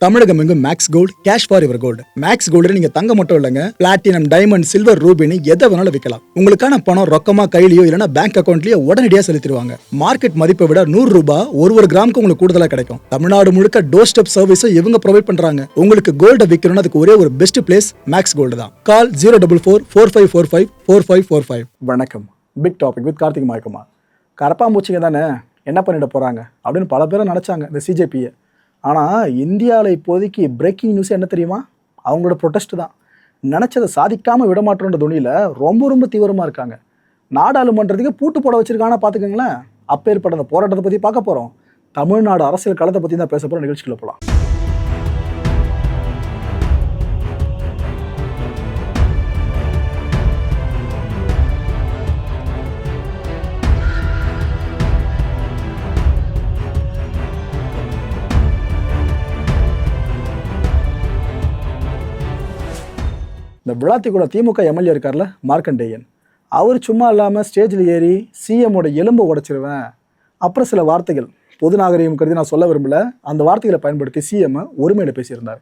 தமிழகம் எங்கும் Max Gold cash for your gold. Max Gold நீங்க தங்க மட்டும் இல்லைங்க, பிளாட்டினம், டைமண்ட், சில்வர், ரூபினி எதை வேணாலும் விற்கலாம். உங்களுக்கான பணம் ரொக்கமா கையிலயோ இல்லைன்னா பேங்க் அக்கௌண்ட்லயோ உடனடியாக செலுத்திடுவாங்க. மார்க்கெட் மதிப்பை விட 100 ரூபாய் ஒரு கிராமுக்கு உங்களுக்கு கூடுதலாக கிடைக்கும். தமிழ்நாடு முழுக்க டோர் ஸ்டெப் சர்வீஸும் இவங்க ப்ரொவைட் பண்றாங்க. உங்களுக்கு கோல்ட விற்கணும்னு அதுக்கு ஒரே ஒரு பெஸ்ட் பிளேஸ் மேக்ஸ் கோல்டு தான். கால் 04445454545. வணக்கம். Big topic with Karthik Mayakumar. கரப்பாம்பூச்சிங்க தானே என்ன பண்ணிட போறாங்க அப்படின்னு பல பேரும் நினைச்சாங்க இந்த சிஜேபியை. ஆனால் இந்தியாவில் இப்போதைக்கு பிரேக்கிங் நியூஸ் என்ன தெரியுமா? அவங்களோட ப்ரொட்டஸ்ட் தான். நினச்சதை சாதிக்காமல் விடமாட்டோன்ற துணியில் ரொம்ப தீவிரமாக இருக்காங்க. நாடாளுமன்றத்துக்கு பூட்டு போட வச்சிருக்காங்கன்னா பார்த்துக்கோங்களேன். அப்பேற்பட்ட அந்த போராட்டத்தை பற்றி பார்க்க போகிறோம். தமிழ்நாடு அரசியல் களத்தை பற்றி தான் பேச போகிற நிகழ்ச்சிக்குள்ள போகலாம். இந்த விளாத்திக்குள்ள திமுக எம்எல்ஏ இருக்கார்ல மார்க்கண்டேயன், அவர் சும்மா இல்லாமல் ஸ்டேஜில் ஏறி சிஎம்மோட எலும்பை உடைச்சிருவேன், அப்புறம் சில வார்த்தைகள் பொது நாகரிகம் கருதி நான் சொல்ல விரும்பல, அந்த வார்த்தைகளை பயன்படுத்தி சிஎம் ஒருமையில் பேசியிருந்தார்.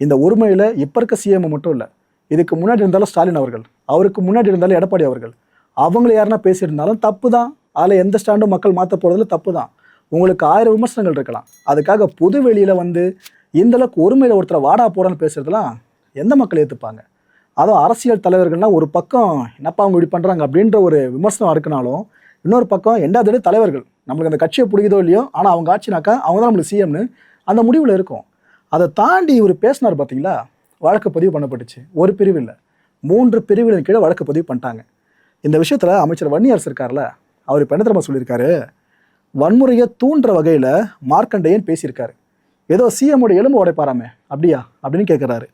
இந்த ஒருமையில் இப்போ இருக்க சிஎம் மட்டும் இல்லை, இதுக்கு முன்னாடி இருந்தாலும் ஸ்டாலின் அவர்கள், அவருக்கு முன்னாடி இருந்தாலும் எடப்பாடி அவர்கள், அவங்கள யாருன்னா பேசியிருந்தாலும் தப்பு தான். அதில் எந்த ஸ்டாண்டும் மக்கள் மாற்ற போகிறதுல தப்பு தான். உங்களுக்கு 1000 விமர்சனங்கள் இருக்கலாம். அதுக்காக பொது வெளியில் வந்து இந்தளவுக்கு ஒருமையில் ஒருத்தரை வாடா போடான்னு பேசுறதுலாம் எந்த மக்கள் ஏற்றுப்பாங்க? அதுவும் அரசியல் தலைவர்கள்னால் ஒரு பக்கம் என்னப்பா அவங்க இப்படி பண்ணுறாங்க அப்படின்ற ஒரு விமர்சனம் இருக்குனாலும், இன்னொரு பக்கம் எண்டாவது தலைவர்கள் நம்மளுக்கு அந்த கட்சியை பிடிக்குதோ இல்லையோ, ஆனால் அவங்க ஆட்சினாக்கா அவங்க தான் நம்மளுக்கு சிஎம்னு அந்த முடிவில் இருக்கும். அதை தாண்டி இவர் பேசினார் பார்த்தீங்களா, வழக்கு பதிவு பண்ணப்பட்டுச்சு. ஒரு பிரிவு இல்லை, 3 பிரிவின் கீழே வழக்கு பதிவு பண்ணிட்டாங்க. இந்த விஷயத்தில் அமைச்சர் வன்னியரசு இருக்கார்ல, அவர் இப்போ என்ன தெரியுமா சொல்லியிருக்காரு? வன்முறையை தூண்டுற வகையில் மார்க்கண்டேயன் பேசியிருக்காரு. ஏதோ சிஎம்மோட எலும்பு உடைப்பாராமே, அப்படியா அப்படின்னு கேட்குறாரு.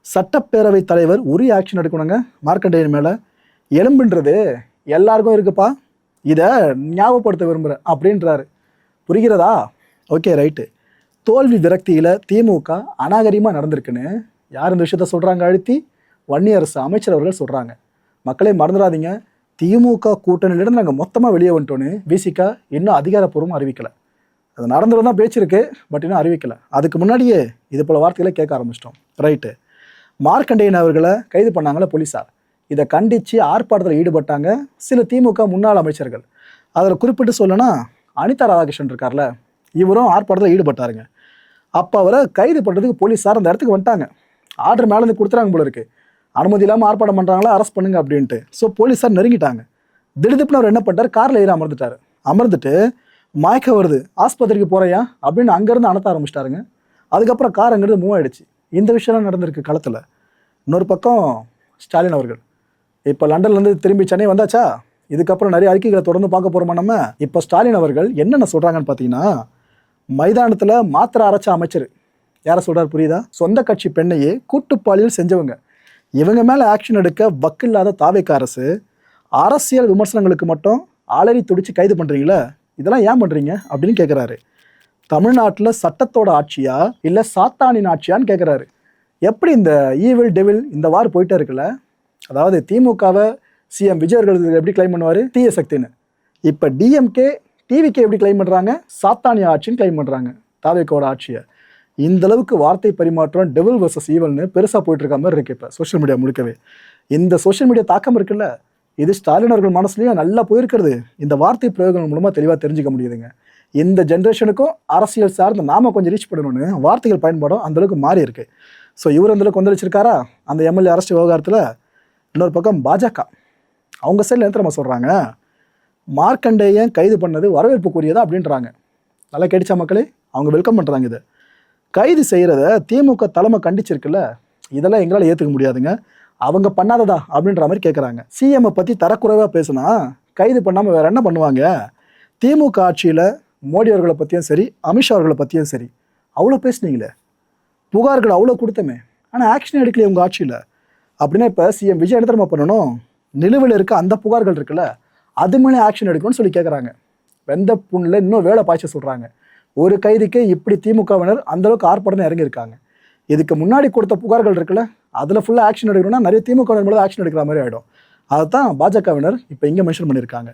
சட்டப்பேரவை தலைவர் உரிய ஆக்ஷன் எடுக்கணுங்க மார்க்கண்டேயன் மேலே. எலும்புன்றது எல்லாருக்கும் இருக்குப்பா, இதை ஞாபகப்படுத்த விரும்புகிறேன் அப்படின்றாரு. புரிகிறதா? Okay, right. தோல்வி விரக்தியில் திமுக அநாகரிகமாக நடந்திருக்குன்னு யார் இந்த விஷயத்த சொல்கிறாங்க? அழுத்தி வன்னியரசு அமைச்சர் அவர்கள் சொல்கிறாங்க. மக்களே மறந்துடாதீங்க, திமுக கூட்டணியிலிருந்து நாங்கள் மொத்தமாக வெளியே வந்துட்டோன்னு விசிகா இன்னும் அதிகாரப்பூர்வமாக அறிவிக்கலை. அது நடந்துடும் தான் பேச்சு இருக்குது, பட் இன்னும் அறிவிக்கலை. அதுக்கு முன்னாடியே இது போல வார்த்தைகளை கேட்க ஆரம்பிச்சிட்டோம். ரைட்டு. மார்க்கண்டேயன் அவர்களை கைது பண்ணாங்களே போலீஸார், இதை கண்டித்து ஆர்ப்பாட்டத்தில் ஈடுபட்டாங்க சில திமுக முன்னாள் அமைச்சர்கள். அதில் குறிப்பிட்டு சொல்லணும்னா அனிதா ராதாகிருஷ்ணன் இருக்கார்ல, இவரும் ஆர்ப்பாட்டத்தில் ஈடுபட்டாருங்க. அப்போ அவரை கைது பண்ணுறதுக்கு போலீஸார் அந்த இடத்துக்கு வந்துட்டாங்க. ஆர்டர் மேலேருந்து கொடுத்துறாங்க போல இருக்குது, அனுமதி இல்லாமல் ஆர்ப்பாட்டம் பண்ணுறாங்களா, அரெஸ்ட் பண்ணுங்க அப்படின்ட்டு. ஸோ போலீஸார் நெருங்கிட்டாங்க. திடுதிப்புன்னு அவர் என்ன பண்ணிட்டார், காரில் ஏறி அமர்ந்துட்டார். அமர்ந்துட்டு மயக்க வருது, ஆஸ்பத்திரிக்கு போகிறையா அப்படின்னு அங்கேருந்து அனுத்த ஆரம்பிச்சிட்டாருங்க. அதுக்கப்புறம் கார் அங்கேருந்து மூவ் ஆகிடுச்சு. இந்த விஷயம்லாம் நடந்திருக்கு களத்தில். இன்னொரு பக்கம் ஸ்டாலின் அவர்கள் இப்போ லண்டன்லேருந்து திரும்பி சென்னை வந்தாச்சா, இதுக்கப்புறம் நிறைய அறிக்கைகளை தொடர்ந்து பார்க்க போகிறோமா நம்ம. இப்போ ஸ்டாலின் அவர்கள் என்னென்ன சொல்கிறாங்கன்னு பார்த்தீங்கன்னா, மைதானத்தில் மாத்திரை அரைச்ச அமைச்சர் யாரை சொல்கிறார் புரியுதா? சொந்த கட்சி பெண்ணையே கூட்டுப்பாலியல் செஞ்சவங்க, இவங்க மேலே ஆக்ஷன் எடுக்க வக்கில்லாத தாவேக அரசு அரசியல் விமர்சனங்களுக்கு மட்டும் அலறி துடிச்சு கைது பண்ணுறீங்களே, இதெல்லாம் ஏன் பண்ணுறீங்க அப்படின்னு கேட்குறாரு. தமிழ்நாட்டில் சட்டத்தோட ஆட்சியா இல்லை சாத்தானின் ஆட்சியான்னு கேட்குறாரு. எப்படி இந்த ஈவில் டெவில் இந்த வார் போயிட்டே இருக்குல்ல. அதாவது திமுகவை சிஎம் விஜய் அவர்கள் எப்படி கிளைம் பண்ணுவார், தீய சக்தின்னு. இப்போ டிஎம்கே டிவிகே எப்படி கிளைம் பண்ணுறாங்க, சாத்தானிய ஆட்சின்னு கிளைம் பண்ணுறாங்க தாவேக்கோட ஆட்சியை. இந்த அளவுக்கு வார்த்தை பரிமாற்றம் டெவில் வர்சஸ் ஈவல்னு பெருசாக போயிட்டு இருக்க மாதிரி இருக்கு இப்போ சோஷியல் மீடியா முழுக்கவே. இந்த சோஷியல் மீடியா தாக்கம் இருக்குல்ல, இது ஸ்டாலின் அவர்கள் மனசுலையும் நல்லா போயிருக்கிறது. இந்த வார்த்தை பிரயோகங்கள் மூலமாக தெளிவாக தெரிஞ்சுக்க முடியுதுங்க. இந்த ஜென்ரேஷனுக்கும் அரசியல் சார்ந்து நாம கொஞ்சம் ரீச் பண்ணணும்னு வார்த்தைகள் பயன்பாடும் அந்தளவுக்கு மாறி இருக்கு. ஸோ இவர் அந்தளவுக்கு கொந்தளிச்சிருக்காரா அந்த எம்எல்ஏ அரசு விவகாரத்தில். இன்னொரு பக்கம் பாஜக அவங்க சைடில் என்ன நம்ம சொல்கிறாங்க, மார்க்கண்டேயன் கைது பண்ணது வரவேற்புக்குரியதா அப்படின்றாங்க. நல்லா கேட்டுச்சா மக்களே? அவங்க வெல்கம் பண்ணுறாங்க. இது கைது செய்கிறத திமுக தலைமை கண்டிச்சிருக்குல்ல, இதெல்லாம் எங்களால் ஏற்றுக்க முடியாதுங்க, அவங்க பண்ணாததா அப்படின்ற மாதிரி கேட்குறாங்க. சிஎம்ஐ பற்றி தரக்குறைவாக பேசுனா கைது பண்ணாமல் வேறு என்ன பண்ணுவாங்க? திமுக ஆட்சியில் மோடி அவர்களை பற்றியும் சரி, அமித்ஷா அவர்களை பற்றியும் சரி அவ்வளோ பேசுனீங்களே, புகார்கள் அவ்வளோ கொடுத்தமே, ஆனால் ஆக்ஷன் எடுக்கலையே உங்கள் ஆட்சியில். அப்படின்னா இப்போ சிஎம் விஜய் என்ன தெரியுமா பண்ணணும், நிலுவையில் இருக்க அந்த புகார்கள் இருக்குல்ல, அது மேலே ஆக்ஷன் எடுக்கணும்னு சொல்லி கேட்குறாங்க. வெந்த புண்ணில் இன்னும் வேலை பாய்ச்ச சொல்கிறாங்க. ஒரு கைதுக்கே இப்படி திமுகவினர் அந்தளவுக்கு ஆர்ப்பாட்டம் இறங்கியிருக்காங்க. இதுக்கு முன்னாடி கொடுத்த புகார்கள் இருக்குல்ல, அதில் ஃபுல்லாக ஆக்ஷன் எடுக்கணும்னா நிறைய திமுகவினர் மேலே ஆக்ஷன் எடுக்கிற மாதிரி ஆகிடும். அதுதான் பாஜகவினர் இப்போ இங்கே மென்ஷன் பண்ணியிருக்காங்க.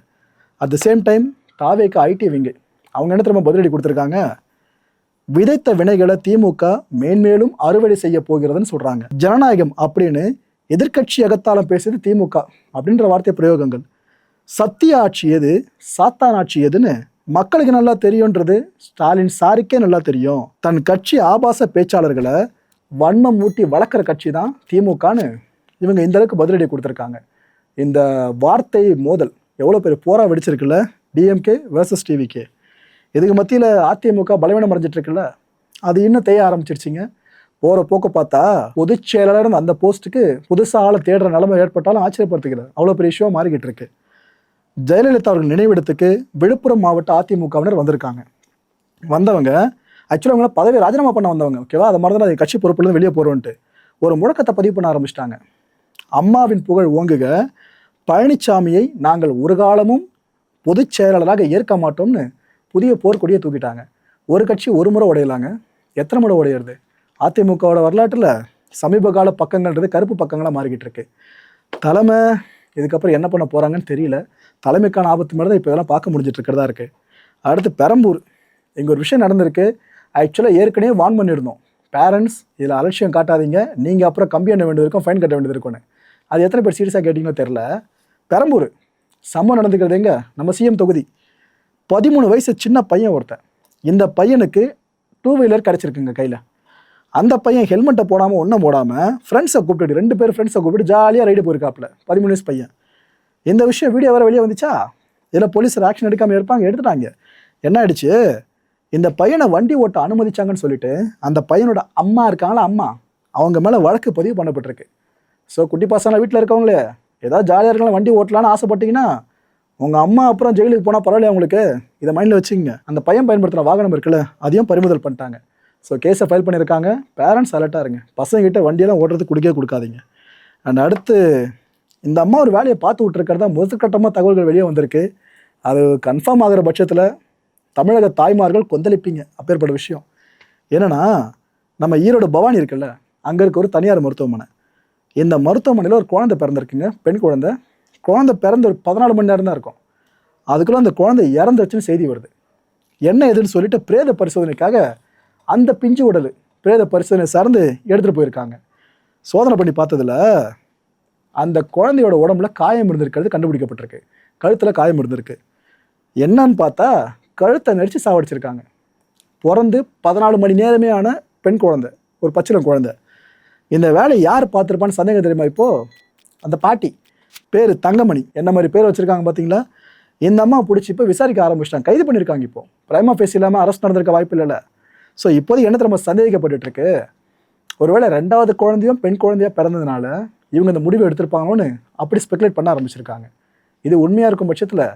At the same time TVK ID wing அவங்க என்ன தெரியுமா பதிலடி கொடுத்துருக்காங்க, விதைத்த வினைகளை திமுக மேன்மேலும் அறுவடை செய்ய போகிறதுன்னு சொல்றாங்க. ஜனநாயகம் அப்படின்னு எதிர்க்கட்சி அகத்தாலம் பேசுது திமுக அப்படின்ற வார்த்தை பிரயோகங்கள். சத்திய ஆட்சி எது, சாத்தான் ஆட்சி எதுன்னு மக்களுக்கு நல்லா தெரியும்ன்றது ஸ்டாலின் சாருக்கே நல்லா தெரியும். தன் கட்சி ஆபாச பேச்சாளர்களை வன்மம் ஊட்டி வளர்க்குற கட்சி தான் திமுகன்னு இவங்க இந்த அளவுக்கு பதிலடி கொடுத்துருக்காங்க. இந்த வார்த்தை மோதல் எவ்வளோ பெரிய போரா வெடிச்சிருக்குல்ல, டிஎம்கே வர்சஸ் டிவிகே. இதுக்கு மத்தியில் அதிமுக பலவீனம் அடைஞ்சிட்டு இருக்குல்ல, அது இன்னும் தேய ஆரம்பிச்சிருச்சிங்க. போகிற போக்க பார்த்தா பொதுச் செயலாளர் அந்த போஸ்ட்டுக்கு புதுசாக ஆளை தேடுற நிலைமை ஏற்பட்டாலும் ஆச்சரியப்படுத்துகிறது. அவ்வளோ பெரிய இஷ்யூவாக மாறிக்கிட்டு இருக்கு. ஜெயலலிதா அவர்கள் நினைவிடத்துக்கு விழுப்புரம் மாவட்ட அதிமுகவினர் வந்திருக்காங்க. வந்தவங்க ஆக்சுவலாக அவங்கள பதவி ராஜினாமா பண்ண வந்தவங்க, ஓகேவா? அதை மாதிரி தான் அது கட்சி பொறுப்புலேருந்து வெளியே போகிறோன்ட்டு ஒரு முழக்கத்தை பதிவு பண்ண ஆரம்பிச்சிட்டாங்க. அம்மாவின் புகழ் ஓங்குக, பழனிசாமியை நாங்கள் ஒரு காலமும் பொதுச் செயலாளராக ஏற்க மாட்டோம்னு புதிய போர்க்கொடியை தூக்கிட்டாங்க. ஒரு கட்சி ஒரு முறை உடையலாங்க, எத்தனை முறை உடையிறது? அதிமுகவோட வரலாற்றில் சமீப கால பக்கங்கள்ன்றது கருப்பு பக்கங்களாக மாறிக்கிட்டு இருக்கு. தலைமை இதுக்கப்புறம் என்ன பண்ண போகிறாங்கன்னு தெரியல. தலைமைக்கான ஆபத்து மாதிரி தான் இப்போ இதெல்லாம் பார்க்க முடிஞ்சிட்டு இருக்கிறதா இருக்குது. அடுத்து பெரம்பூர், இங்கே ஒரு விஷயம் நடந்திருக்கு. ஆக்சுவலாக ஏற்கனவே வார்ன் பண்ணியிருந்தோம், பேரண்ட்ஸ் இதில் அலட்சியம் காட்டாதீங்க, நீங்கள் அப்புறம் கம்பி எண்ண வேண்டியது இருக்கும், ஃபைன் கட்ட வேண்டியது இருக்கும்னு. அது எத்தனை பேர் சீரியஸாக கேட்டிங்களோ தெரில. பெரம்பூர் சம்பவம் நடந்துக்கிறது எங்கே, நம்ம சிஎம் தொகுதி. 13 வயசு சின்ன பையன் ஒருத்தன். இந்த பையனுக்கு 2 வீலர் கிடச்சிருக்குங்க கையில். அந்த பையன் ஹெல்மெட்டை போடாமல் ஒன்றும் போடாமல் ஃப்ரெண்ட்ஸை கூப்பிட்டு 2 பேர் ஃப்ரெண்ட்ஸை கூப்பிட்டு ஜாலியாக ரைடு போயிருக்காப்புல. 13 வயசு பையன். இந்த விஷயம் வீடியோ வேறு வெளியே வந்துச்சா, இதில் போலீஸ் ஆக்ஷன் எடுக்காமல் இருப்பாங்க, எடுத்துட்டாங்க. என்ன ஆயிடுச்சு, இந்த பையனை வண்டி ஓட்ட அனுமதிச்சாங்கன்னு சொல்லிட்டு அந்த பையனோட அம்மா இருக்காங்களா, அம்மா, அவங்க மேலே வழக்கு பதிவு பண்ணப்பட்டிருக்கு. ஸோ குட்டி பசங்க வீட்டில் இருக்கவங்களே ஏதாவது ஜாலியாக இருக்கலாம் வண்டி ஓட்டலான்னு ஆசைப்பட்டீங்கன்னா உங்கள் அம்மா அப்புறம் ஜெயிலுக்கு போனால் பரவாயில்லையா உங்களுக்கு, இதை மைண்டில் வச்சுங்க. அந்த பையன் பயன்படுத்துகிற வாகனம் இருக்குல்ல, அதையும் பறிமுதல் பண்ணிட்டாங்க. ஸோ கேஸை ஃபைல் பண்ணியிருக்காங்க. பேரண்ட்ஸ் அலர்ட்டாக இருங்க, பசங்கிட்ட வண்டியெல்லாம் ஓட்டுறதுக்கு கொடுக்கவே கொடுக்காதீங்க. அண்ட் அடுத்து இந்த அம்மா ஒரு வேலையை பார்த்து விட்டுருக்கிறதா முதற்கட்டமாக தகவல்கள் வெளியே வந்திருக்கு. அது கன்ஃபார்ம் ஆகிற பட்சத்தில் தமிழக தாய்மார்கள் கொந்தளிப்பீங்க. அப்பேற்பட்ட விஷயம் என்னென்னா, நம்ம ஈரோடு பவானி இருக்குல்ல, அங்கே இருக்க ஒரு தனியார் மருத்துவமனை. இந்த மருத்துவமனையில் ஒரு குழந்தை பிறந்திருக்குங்க, பெண் குழந்தை. குழந்தை பிறந்த ஒரு 14 மணி நேரம் தான் இருக்கும். அதுக்குள்ளே அந்த குழந்தை இறந்துருச்சுன்னு செய்தி வருது. என்ன எதுன்னு சொல்லிட்டு பிரேத பரிசோதனைக்காக அந்த பிஞ்சு உடல் பிரேத பரிசோதனை சார்ந்து எடுத்துகிட்டு போயிருக்காங்க. சோதனை பண்ணி பார்த்ததில் அந்த குழந்தையோட உடம்புல காயம் இருந்திருக்கிறது கண்டுபிடிக்கப்பட்டிருக்கு. கழுத்தில் காயம் இருந்திருக்கு. என்னன்னு பார்த்தா கழுத்தை நெரிச்சு சாவடிச்சிருக்காங்க. பிறந்து 14 மணி நேரமே ஆன பெண் குழந்தை, ஒரு பச்சிளம் குழந்தை. இந்த வேலையை யார் பார்த்துருப்பான்னு சந்தேகம் தெரியுமா? இப்போது அந்த பாட்டி பேர் தங்கமணி, என்ன மாதிரி பேர் வச்சுருக்காங்க பார்த்தீங்களா? இந்த அம்மா பிடிச்சி இப்போ விசாரிக்க ஆரம்பிச்சிட்டாங்க, கைது பண்ணியிருக்காங்க. இப்போது பிரைமா ஃபேஸ் இல்லாமல் அரெஸ்ட் நடந்திருக்க வாய்ப்பு இல்லைல்ல. ஸோ இப்போது என்ன நம்ம சந்தேகிக்கப்பட்டுருக்கு, ஒருவேளை 2வது குழந்தையும் பெண் குழந்தையாக பிறந்ததுனால இவங்க இந்த முடிவு எடுத்திருப்பாங்களோன்னு அப்படி ஸ்பெகுலேட் பண்ண ஆரம்பிச்சிருக்காங்க. இது உண்மையாக இருக்கும் பட்சத்தில்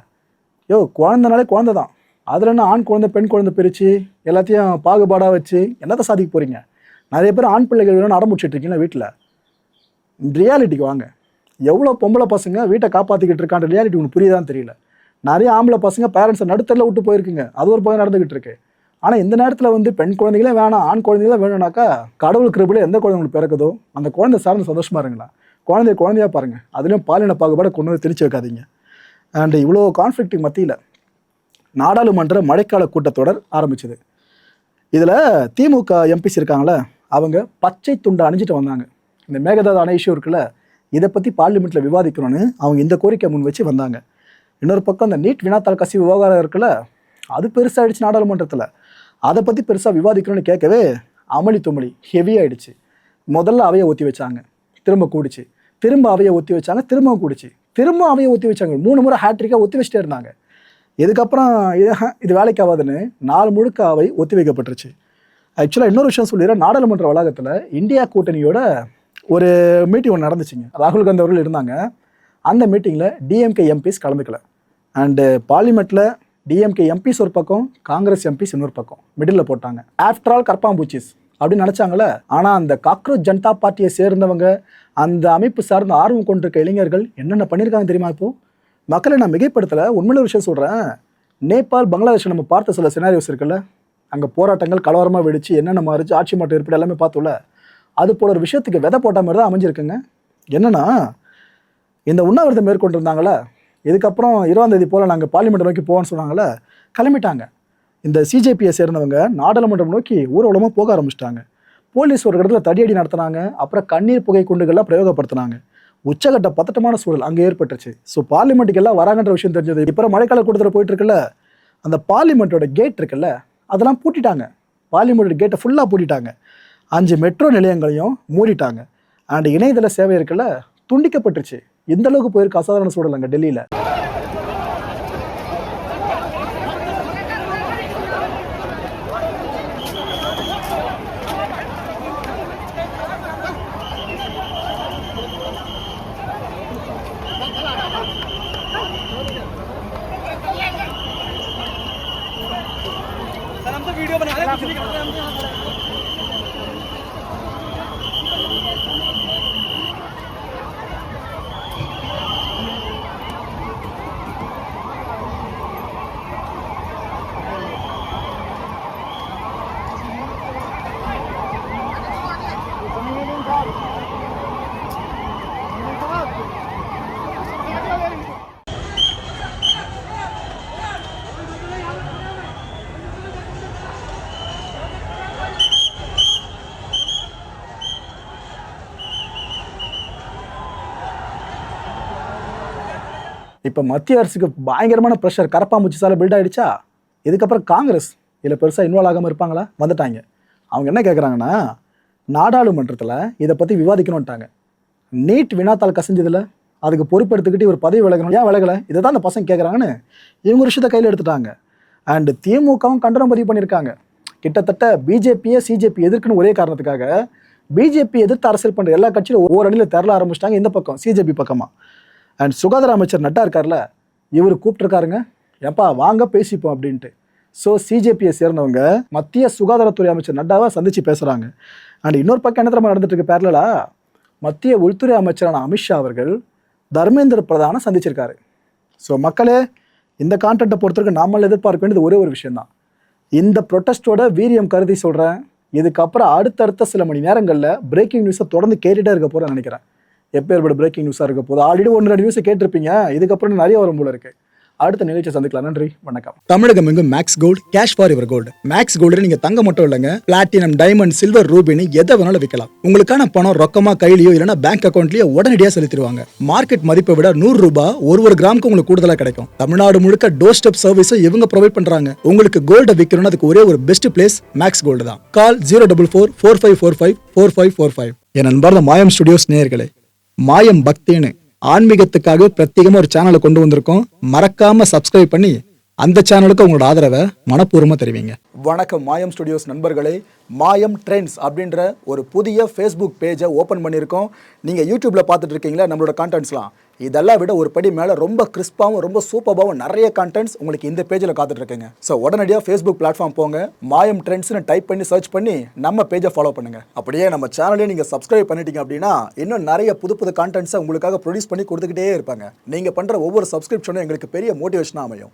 குழந்தைனாலே குழந்தை தான், அதில் என்ன ஆண் குழந்தை பெண் குழந்தை பிரித்து எல்லாத்தையும் பாகுபாடாக வச்சு என்னத்தை சாதிக்க போகிறீங்க? நிறைய பேர் ஆண் பிள்ளைகள் வேணும்னு ஆரம்பிச்சுட்டு இருக்கீங்களா வீட்டில். ரியாலிட்டிக்கு வாங்க. எவ்வளோ பொம்பளை பசங்க வீட்டை காப்பாற்றிக்கிட்டு இருக்கான்ற ரியாலிட்டி உங்களுக்கு புரியுதான்னு தெரியல. நிறைய ஆம்பளை பசங்க பேரண்ட்ஸை நடுத்தரில் விட்டு போயிருக்குங்க, அது ஒரு பக்கம் நடந்துக்கிட்டு இருக்கு. ஆனால் இந்த நேரத்தில் வந்து பெண் குழந்தைகளே வேணாம், ஆண் குழந்தைகளே வேணும்னாக்கா கடவுள் கிருபையில் எந்த குழந்தை உங்களுக்கு பிறக்குதோ அந்த குழந்தை சார்ந்து சந்தோஷமாக இருங்களா. குழந்தையாக பாருங்கள், அதுலேயும் பாலின பாகுபாடை கொண்டு வந்து திணிச்சு வைக்காதீங்க. அண்ட் இவ்வளோ கான்ஃப்ளிக்ட்டுக்கு மத்தியில் நாடாளுமன்ற மழைக்கால கூட்டத்தொடர் ஆரம்பிச்சது. இதில் திமுக எம்பிஸ் இருக்காங்களே, அவங்க பச்சை துண்டை அணிஞ்சிட்டு வந்தாங்க. இந்த மேகதாது அணை இஷ்யூ இருக்குல்ல, இதை பற்றி பார்லிமெண்ட்டில் விவாதிக்கணும்னு அவங்க இந்த கோரிக்கை முன் வச்சு வந்தாங்க. இன்னொரு பக்கம் இந்த நீட் வினாத்தாள் கசிவு விவகாரம் இருக்குல்ல, அது பெருசாகிடுச்சு நாடாளுமன்றத்தில். அதை பற்றி பெருசாக விவாதிக்கணும்னு கேட்கவே அமளி துமளி ஹெவியாகிடுச்சு. முதல்ல அவையை ஒத்தி வச்சாங்க, திரும்ப கூடிச்சு, திரும்ப அவையை ஒத்தி வச்சாங்க, திரும்பவும் கூடிச்சு, திரும்ப அவையை ஒத்தி வச்சாங்க. 3 முறை ஹேட்ரிக்காக ஒத்தி வச்சுட்டே இருந்தாங்க. இதுக்கப்புறம் இது வேலைக்கு ஆகாதுன்னு 4 முழுக்க அவை ஒத்தி வைக்கப்பட்டுருச்சு. ஆக்சுவலாக இன்னொரு விஷயம் சொல்லிடுறேன், நாடாளுமன்ற வளாகத்தில் இந்தியா கூட்டணியோட ஒரு மீட்டிங் ஒன்று நடந்துச்சுங்க. ராகுல் காந்தி அவர்கள் இருந்தாங்க. அந்த மீட்டிங்கில் டிஎம்கே எம்பிஸ் கலந்துக்கல. அண்டு பார்லிமெண்ட்டில் டிஎம்கே எம்பிஸ் ஒரு பக்கம், காங்கிரஸ் எம்பிஸ் இன்னொரு பக்கம் மிடில் போட்டாங்க. ஆஃப்டர் ஆல் கற்பாம்பூச்சிஸ் அப்படின்னு நினச்சாங்களே. ஆனால் அந்த காக்ரோச் ஜனதா பார்ட்டியை சேர்ந்தவங்க, அந்த அமைப்பு சார்ந்த ஆர்வம் கொண்டிருக்க இளைஞர்கள் என்னென்ன பண்ணியிருக்காங்க தெரியுமா? இப்போது மக்களை நான் மிகைப்படுத்தலை, உண்மையில விஷயம் சொல்கிறேன். நேபாள், பங்களாதேஷ் நம்ம பார்த்த சில சினாரியோஸ் இருக்குல்ல, அங்கே போராட்டங்கள் கலவரமாக வெடிச்சு என்னென்ன மாறிச்சு, ஆட்சி மாற்றம் ஏற்பட எல்லாமே பார்த்தோம்ல. அது போல ஒரு விஷயத்துக்கு விதை போட்ட மாதிரி தான் அமைஞ்சிருக்குங்க. என்னென்னா, இந்த உண்ணாவிரதம் மேற்கொண்டிருந்தாங்களே, இதுக்கப்புறம் 20ஆம் தேதி போல் நாங்கள் பார்லிமெண்ட் நோக்கி போவோம்னு சொன்னாங்களே, கிளம்பிட்டாங்க. இந்த சிஜேபியை சேர்ந்தவங்க நாடாளுமன்றம் நோக்கி ஊர்வலமாக போக ஆரம்பிச்சிட்டாங்க. போலீஸ் ஒரு இடத்துல தடியடி நடத்தினாங்க. அப்புறம் கண்ணீர் புகை குண்டுகள்லாம் பிரயோகப்படுத்தினாங்க. உச்சகட்ட பதட்டமான சூழல் அங்கே ஏற்பட்டுச்சு. ஸோ பார்லிமெண்ட்டுக்கு எல்லாம் வராங்கன்ற விஷயம் தெரிஞ்சது. இப்போ மழைக்கால கூட்டத்தில் போயிட்டு இருக்குல்ல, அந்த பார்லிமெண்ட்டோட கேட் இருக்குல்ல, அதெல்லாம் பூட்டிட்டாங்க. பார்லிமெண்ட் கேட்டை ஃபுல்லாக பூட்டிட்டாங்க. 5 மெட்ரோ நிலையங்களையும் மூடிட்டாங்க. அண்ட் இணையதள சேவை இருக்குல்ல, துண்டிக்கப்பட்டுருச்சு. இந்த அளவுக்கு போயிருக்கு அசாதாரண சூழல் அங்கே டெல்லியில். वीडियो बना रहे हैं, कुछ नहीं कर रहे हम। இப்போ மத்திய அரசுக்கு பயங்கரமான ப்ரெஷர் கரப்பாம்பூச்சிசால பில்ட் ஆகிடுச்சா. இதுக்கப்புறம் காங்கிரஸ் இதில் பெருசாக இன்வால்வ் ஆகாமல் இருப்பாங்களா? வந்துட்டாங்க. அவங்க என்ன கேட்குறாங்கன்னா, நாடாளுமன்றத்தில் இதை பற்றி விவாதிக்கணும்ட்டாங்க. நீட் வினாத்தாள் கசிஞ்சதில் அதுக்கு பொறுப்பெடுத்துக்கிட்டு இவர் பதவி விலகணும். ஏன் விலகலை? இதை தான் அந்த பசங்க கேட்குறாங்கன்னு இவங்க ஒரு விஷயத்தை கையில் எடுத்துட்டாங்க. அண்டு திமுகவும் கண்டனம் பதிவு பண்ணியிருக்காங்க. கிட்டத்தட்ட பிஜேபியை சிஜேபி எதிர்க்குன்னு ஒரே காரணத்துக்காக பிஜேபி எதிர்த்து அரசியல் பண்ணுற எல்லா கட்சியிலும் ஒவ்வொரு அணியில் திரள ஆரம்பிச்சிட்டாங்க. இந்த பக்கம் சிஜேபி பக்கமாக. அண்ட் சுகாதார அமைச்சர் நட்டா இருக்கார்ல, இவர் கூப்பிட்டுருக்காருங்க, எப்பா வாங்க பேசிப்போம் அப்படின்ட்டு. ஸோ சிஜேபியை சேர்ந்தவங்க மத்திய சுகாதாரத்துறை அமைச்சர் நட்டாவை சந்தித்து பேசுகிறாங்க. அண்ட் இன்னொரு பக்கம் என்ன தெரியுமா நடந்துட்டு இருக்கு பேரலா, மத்திய உள்துறை அமைச்சரான அமித்ஷா அவர்கள் தர்மேந்திர பிரதானை சந்திச்சிருக்காரு. ஸோ மக்களே, இந்த கான்டென்ட்டை பொறுத்தவரைக்கும் நாமல் எதிர்பார்க்க வேண்டியது ஒரே ஒரு விஷயந்தான். இந்த ப்ரொட்டஸ்டோட வீரியம் கருதி சொல்கிறேன். இதுக்கப்புறம் அடுத்தடுத்த சில மணி நேரங்களில் பிரேக்கிங் நியூஸை தொடர்ந்து கேட்டுகிட்டே இருக்க போகிறேன்னு நினைக்கிறேன். எப்பேற்பட்ட பிரேக்கிங் நியூஸாக இருக்க போது. ஆல்ரெடி 1-2 நியூஸை கேட்டிருப்பீங்க. இதுக்கப்புறம் நிறைய வரும் போல இருக்கு. அடுத்த நிகழ்ச்சியை சந்திக்கலாம். நன்றி, வணக்கம். தமிழகம் எங்கும் Max Gold, cash for your gold. Max Gold நீங்க தங்க மட்டும் இல்லைங்க, பிளாட்டினம், டைமண்ட், சில்வர், ரூபினி எதை வேணாலும் விற்கலாம். உங்களுக்கான பணம் ரொக்கமா கையிலயோ இல்லைன்னா பேங்க் அக்கௌண்ட்லயோ உடனடியாக செலுத்திடுவாங்க. மார்க்கெட் மதிப்பை விட 100 ரூபாய் ஒரு கிராமுக்கு உங்களுக்கு கூடுதலாக கிடைக்கும். தமிழ்நாடு முழுக்க டோர் ஸ்டெப் சர்வீஸும் இவங்க ப்ரொவைட் பண்றாங்க. உங்களுக்கு கோல்டை விற்கணும்னு அதுக்கு ஒரே ஒரு பெஸ்ட் பிளேஸ் மேக்ஸ் கோல்டு தான். கால் 04445454545. என் அன்பார்ந்த மாயம் ஸ்டுடியோஸ் நேயர்களே, மாயம் பக்தின்னு ஆன்மீகத்துக்காக பிரத்யேகமாக ஒரு சேனலை கொண்டு வந்திருக்கோம். மறக்காம சப்ஸ்கிரைப் பண்ணி அந்த சேனலுக்கு உங்களோட ஆதரவை மனப்பூர்வமாக தெரிவிங்க. வணக்கம் மாயம் ஸ்டுடியோஸ் நண்பர்களே. மாயம் ட்ரெண்ட்ஸ் அப்படின்ற ஒரு புதிய ஃபேஸ்புக் பேஜை ஓப்பன் பண்ணியிருக்கோம். நீங்கள் யூடியூப்பில் பார்த்துட்டு இருக்கீங்களா நம்மளோட கான்டென்ட்ஸ்லாம். இதெல்லாம் விட ஒரு படி மேலே ரொம்ப கிறிஸ்பாகவும் ரொம்ப சூப்பராகவும் நிறைய கான்டென்ட்ஸ் உங்களுக்கு இந்த பேஜில் காத்துட்ருக்குங்க. ஸோ உடனடியாக ஃபேஸ்புக் பிளாட்ஃபார்ம் போங்க, மாயம் ட்ரெண்ட்ஸ்னு டைப் பண்ணி சர்ச் பண்ணி நம்ம பேஜை ஃபாலோ பண்ணுங்கள். அப்படியே நம்ம சேனலையும் நீங்கள் சப்ஸ்கிரைப் பண்ணிட்டீங்க அப்படின்னா இன்னும் நிறைய புது கான்டென்ட்ஸை உங்களுக்காக ப்ரொடியூஸ் பண்ணி கொடுத்துக்கிட்டே இருப்பாங்க. நீங்கள் பண்ணுற ஒவ்வொரு சப்ஸ்கிரிப்ஷனும் எங்களுக்கு பெரிய மோட்டிவேஷனாக அமையும்.